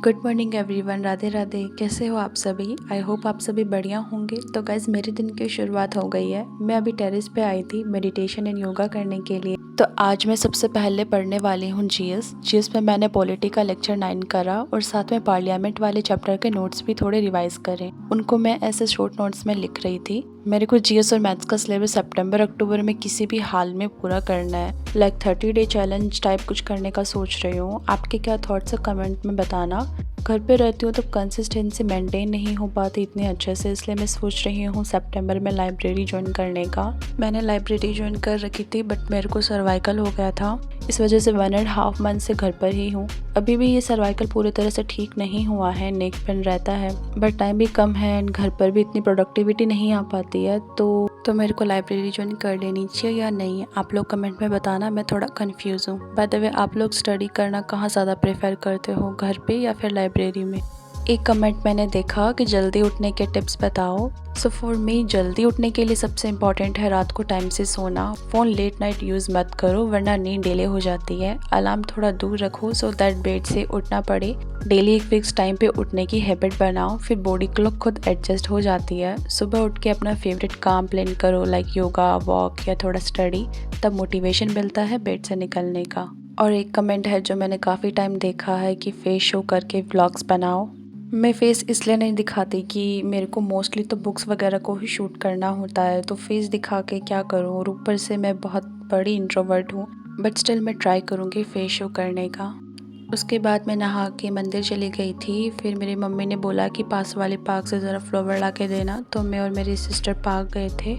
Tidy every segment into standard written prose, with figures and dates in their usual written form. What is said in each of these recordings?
Good morning everyone, Radhe Radhe. कैसे हो आप सभी? आई होप आप सभी बढ़िया होंगे। तो गाइज मेरे दिन की शुरुआत हो गई है। मैं अभी टेरेस पे आई थी मेडिटेशन एंड योगा करने के लिए। तो आज मैं सबसे पहले पढ़ने वाली हूँ जीएस में मैंने पॉलिटी का लेक्चर 9 करा और साथ में पार्लियामेंट वाले चैप्टर के नोट्स भी थोड़े रिवाइज करे। उनको मैं ऐसे शॉर्ट नोट्स में लिख रही थी। मेरे को जीएस और मैथ्स का सिलेबस सितंबर अक्टूबर में किसी भी हाल में पूरा करना है। लाइक 30 डे चैलेंज टाइप कुछ करने का सोच रही हूँ। आपके क्या थॉट्स है कमेंट में बताना। घर पे रहती हूँ तो कंसिस्टेंसी मेंटेन नहीं हो पाती इतने अच्छे से, इसलिए मैं सोच रही हूँ सितंबर में लाइब्रेरी ज्वाइन करने का। मैंने लाइब्रेरी ज्वाइन कर रखी थी बट मेरे को सर्वाइकल हो गया था, इस वजह से 1.5 मंथ से घर पर ही हूँ। अभी भी ये सर्वाइकल पूरी तरह से ठीक नहीं हुआ है, नेक पेन रहता है बट टाइम भी कम है एंड घर पर भी इतनी प्रोडक्टिविटी नहीं आ पाती है। तो मेरे को लाइब्रेरी ज्वाइन कर लेनी चाहिए या नहीं, आप लोग कमेंट में बताना। मैं थोड़ा कंफ्यूज हूँ। बाय द वे, आप लोग स्टडी करना कहाँ ज़्यादा प्रेफर करते हो, घर पे या फिर लाइब्रेरी में? एक कमेंट मैंने देखा कि जल्दी उठने के टिप्स बताओ। सो फॉर मी जल्दी उठने के लिए सबसे इम्पॉर्टेंट है रात को टाइम से सोना। फ़ोन लेट नाइट यूज़ मत करो वरना नींद डिले हो जाती है। अलार्म थोड़ा दूर रखो सो दैट बेड से उठना पड़े। डेली एक फिक्स टाइम पे उठने की हैबिट बनाओ, फिर बॉडी क्लॉक खुद एडजस्ट हो जाती है। सुबह उठ के अपना फेवरेट काम प्लान करो, लाइक योगा, वॉक या थोड़ा स्टडी, तब मोटिवेशन मिलता है बेड से निकलने का। और एक कमेंट है जो मैंने काफ़ी टाइम देखा है कि फेस शो करके व्लॉग्स बनाओ। मैं फेस इसलिए नहीं दिखाती कि मेरे को मोस्टली तो बुक्स वगैरह को ही शूट करना होता है, तो फेस दिखा के क्या करूँ। और ऊपर से मैं बहुत बड़ी इंट्रोवर्ट हूँ बट स्टिल मैं ट्राई करूँगी फेस शो करने का। उसके बाद मैं नहा के मंदिर चली गई थी। फिर मेरी मम्मी ने बोला कि पास वाले पार्क से ज़रा फ्लावर ला के देना, तो मैं और मेरी सिस्टर पार्क गए थे।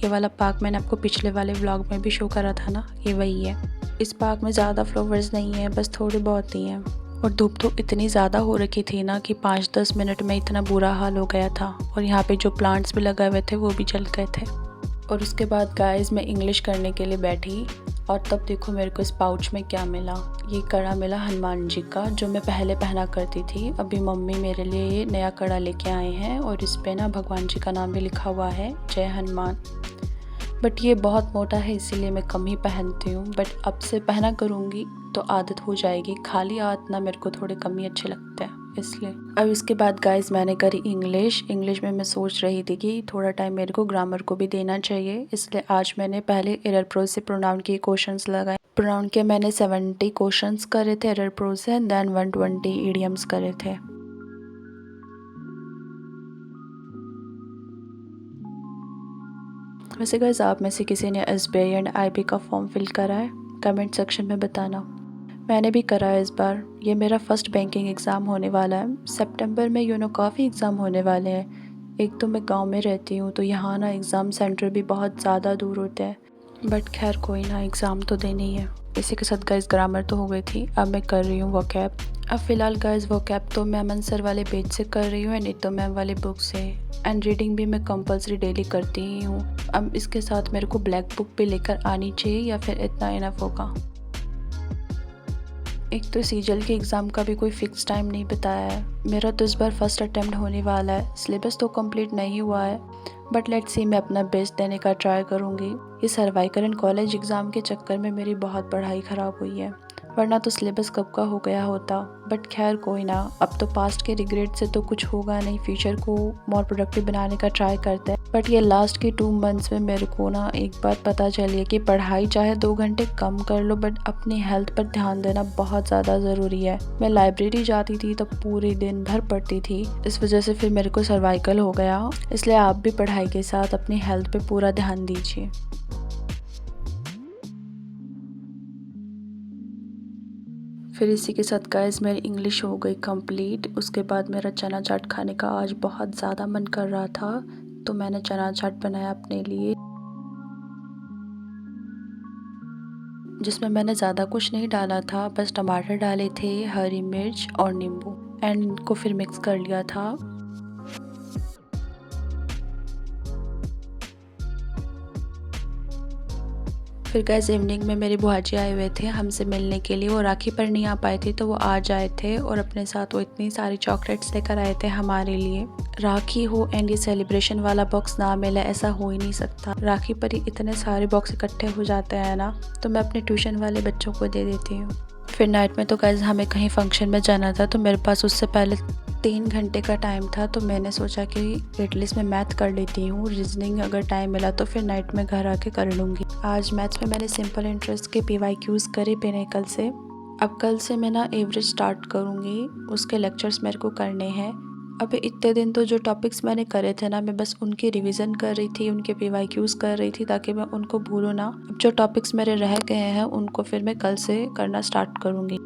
ये वाला पार्क मैंने आपको पिछले वाले व्लॉग में भी शो करा था ना, ये वही है। इस पार्क में ज़्यादा फ्लावर्स नहीं है, बस थोड़े बहुत ही हैं। और धूप तो इतनी ज़्यादा हो रखी थी ना कि 5-10 मिनट में इतना बुरा हाल हो गया था। और यहाँ पे जो प्लांट्स भी लगाए हुए थे वो भी जल गए थे। और उसके बाद गाइस मैं इंग्लिश करने के लिए बैठी और तब देखो मेरे को इस पाउच में क्या मिला। ये कड़ा मिला हनुमान जी का, जो मैं पहले पहना करती थी। अभी मम्मी मेरे लिए ये नया कड़ा लेके आए हैं और इस पे ना भगवान जी का नाम भी लिखा हुआ है, जय हनुमान। बट ये बहुत मोटा है इसीलिए मैं कम ही पहनती हूँ, बट अब से पहना करूँगी तो आदत हो जाएगी। खाली हाथ ना मेरे को थोड़े कम ही अच्छे लगते हैं इसलिए। अब इसके बाद गाइस मैंने करी इंग्लिश में मैं सोच रही थी कि थोड़ा टाइम मेरे को ग्रामर को भी देना चाहिए, इसलिए आज मैंने पहले एरर प्रो से प्रोनाउन के क्वेश्चंस लगाए। प्रोनाउन के मैंने 70 क्वेश्चंस करे थे एरर प्रो से, देन 120 ईडियम्स करे थे। वैसे गाइस आप में से किसी ने एसबीआई एंड आईबी का फॉर्म फिल करा है? कमेंट सेक्शन में बताना। मैंने भी करा है इस बार। ये मेरा फर्स्ट बैंकिंग एग्ज़ाम होने वाला है। सितंबर में काफ़ी एग्ज़ाम होने वाले हैं। एक तो मैं गांव में रहती हूँ तो यहाँ ना एग्ज़ाम सेंटर भी बहुत ज़्यादा दूर होते हैं, बट खैर कोई ना, एग्ज़ाम तो देने ही है। इसी के साथ गाइस ग्रामर तो हो गई थी, अब मैं कर रही हूँ वोकैब। अब फ़िलहाल गाइस वोकैब तो मैं अमन सर वाले पेज से कर रही हूँ, नहीं तो मैम वाली बुक से। एंड रीडिंग भी मैं कंपलसरी डेली करती ही हूँ। अब इसके साथ मेरे को ब्लैक बुक भी लेकर आनी चाहिए या फिर इतना इनफ होगा? एक तो सीजल के एग्ज़ाम का भी कोई फ़िक्स टाइम नहीं बताया है। मेरा तो इस बार फर्स्ट अटेम्प्ट होने वाला है। सिलेबस तो कंप्लीट नहीं हुआ है बट लेट्स सी, मैं अपना बेस्ट देने का ट्राई करूँगी। ये सर्वाइकल एंड कॉलेज एग्ज़ाम के चक्कर में मेरी बहुत पढ़ाई ख़राब हुई है, वरना तो सिलेबस कब का हो गया होता। बट खैर कोई ना, अब तो पास्ट के रिग्रेट से तो कुछ होगा नहीं। फ्यूचर को मोर प्रोडक्टिव बनाने का ट्राई करते हैं। बट ये लास्ट के 2 मंथ्स में मेरे को ना एक बात पता चली है कि पढ़ाई चाहे 2 घंटे कम कर लो बट अपनी हेल्थ पर ध्यान देना बहुत ज़्यादा ज़रूरी है। मैं लाइब्रेरी जाती थी तो पूरे दिन भर पढ़ती थी, इस वजह से फिर मेरे को सर्वाइकल हो गया। इसलिए आप भी पढ़ाई के साथ अपनी हेल्थ पे पूरा ध्यान दीजिए। फिर इसी के साथ गाइस मेरी इंग्लिश हो गई कंप्लीट। उसके बाद मेरा चना चाट खाने का आज बहुत ज़्यादा मन कर रहा था, तो मैंने चना चाट बनाया अपने लिए, जिसमें मैंने ज़्यादा कुछ नहीं डाला था, बस टमाटर डाले थे, हरी मिर्च और नींबू, एंड इनको फिर मिक्स कर लिया था। फिर गाइस इवनिंग में मेरे बुआजी आए हुए थे हमसे मिलने के लिए। वो राखी पर नहीं आ पाए थे तो वो आज आए थे और अपने साथ वो इतनी सारी चॉकलेट्स लेकर आए थे हमारे लिए। राखी हो एंड ये सेलिब्रेशन वाला बॉक्स ना मिले, ऐसा हो ही नहीं सकता। राखी पर ही इतने सारे बॉक्स इकट्ठे हो जाते हैं ना, तो मैं अपने ट्यूशन वाले बच्चों को दे देती हूँ। फिर नाइट में तो गाइज़ हमें कहीं फंक्शन में जाना था, तो मेरे पास उससे पहले 3 घंटे का टाइम था, तो मैंने सोचा कि एटलीस्ट मैं मैथ कर लेती हूँ, रीजनिंग अगर टाइम मिला तो फिर नाइट में घर आके कर लूँगी। आज मैथ्स में मैंने सिंपल इंटरेस्ट के PYQs करे मैंने कल से। अब कल से मैं ना एवरेज स्टार्ट करूँगी, उसके लेक्चर्स मेरे को करने हैं। अभी इतने दिन तो जो टॉपिक्स मैंने करे थे ना, मैं बस उनकी रिवीजन कर रही थी, उनके PYQs कर रही थी ताकि मैं उनको भूलूँ ना। अब जो टॉपिक्स मेरे रह गए हैं उनको फिर मैं कल से करना स्टार्ट करूँगी।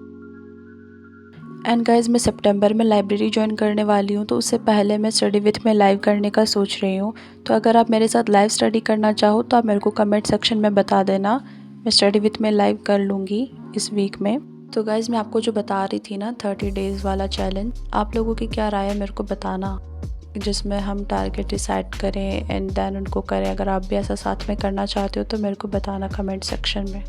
एंड गाइज़ मैं सितंबर में लाइब्रेरी ज्वाइन करने वाली हूँ, तो उससे पहले मैं स्टडी विथ में लाइव करने का सोच रही हूँ। तो अगर आप मेरे साथ लाइव स्टडी करना चाहो तो आप मेरे को कमेंट सेक्शन में बता देना, मैं स्टडी विथ में लाइव कर लूँगी इस वीक में। तो गाइज़ मैं आपको जो बता रही थी ना 30 डेज़ वाला चैलेंज, आप लोगों की क्या राय है मेरे को बताना, जिसमें हम टारगेट डिसाइड करें एंड देन उनको करें। अगर आप भी ऐसा साथ में करना चाहते हो तो मेरे को बताना कमेंट सेक्शन में।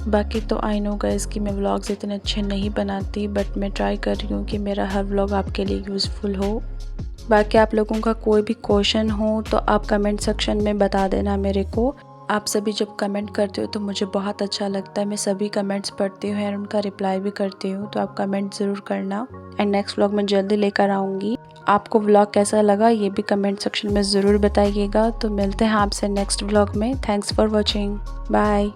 बाकी तो आई नो गाइस कि मैं व्लॉग्स इतने अच्छे नहीं बनाती, बट मैं ट्राई कर रही हूँ कि मेरा हर व्लॉग आपके लिए यूज़फुल हो। बाकी आप लोगों का कोई भी क्वेश्चन हो तो आप कमेंट सेक्शन में बता देना मेरे को। आप सभी जब कमेंट करते हो तो मुझे बहुत अच्छा लगता है, मैं सभी कमेंट्स पढ़ती हूँ और उनका रिप्लाई भी करती हूँ, तो आप कमेंट ज़रूर करना। एंड नेक्स्ट व्लॉग मैं जल्दी लेकर आऊँगी। आपको व्लॉग कैसा लगा ये भी कमेंट सेक्शन में ज़रूर बताइएगा। तो मिलते हैं आपसे नेक्स्ट व्लॉग में। Thanks for watching, bye.